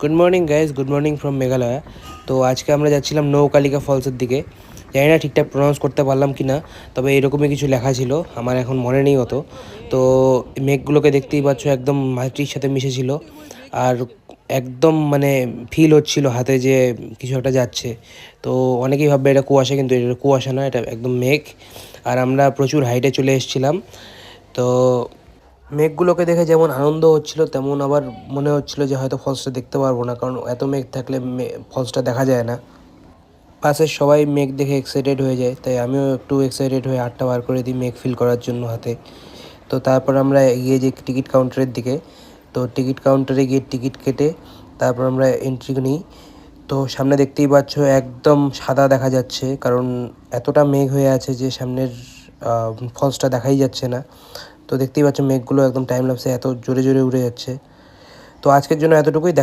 Good morning guys, good morning from Meghalaya. তো আজকে আমরা যাচ্ছিলাম নৌকালিকা ফলসের দিকে। জানি না ঠিকঠাক প্রনাউন্স করতে পারলাম কি না, তবে এরকমই কিছু লেখা ছিল, আমার এখন মনে নেই অত। তো মেঘগুলোকে দেখতেই পাচ্ছ, একদম মাটির সাথে মিশেছিল। আর একদম মানে ফিল হচ্ছিল হাতে যে কিছু একটা যাচ্ছে। তো অনেকেই ভাববে এটা কুয়াশা, কিন্তু এটা কুয়াশা না, এটা একদম মেঘ। আর আমরা প্রচুর হাইটে চলে এসেছিলাম। তো মেঘগুলোকে দেখে যেমন আনন্দ হচ্ছিল, তেমন আবার মনে হচ্ছিল যে হয়তো ফলসটা দেখতে পারবো না, কারণ এত মেঘ থাকলে ফলসটা দেখা যায় না। পাশের সবাই মেঘ দেখে এক্সাইটেড হয়ে যায়, তাই আমিও একটু এক্সাইটেড হয়ে হাতটা বার করে দিই মেঘ ফিল করার জন্য হাতে। তো তারপর আমরা এগিয়ে যাই টিকিট কাউন্টারের দিকে। তো টিকিট কাউন্টারে গিয়ে টিকিট কেটে তারপর আমরা এন্ট্রি নিই। তো সামনে দেখতেই পাচ্ছ একদম সাদা দেখা যাচ্ছে, কারণ এতটা মেঘ হয়ে আছে যে সামনের ফলসটা দেখাই যাচ্ছে না। তো দেখতেই পাচ্ছ মেঘগুলো একদম টাইম ল্যাপসে এত জোরে জোরে উড়ে যাচ্ছে। তো আজকের জন্য এতটুকুই।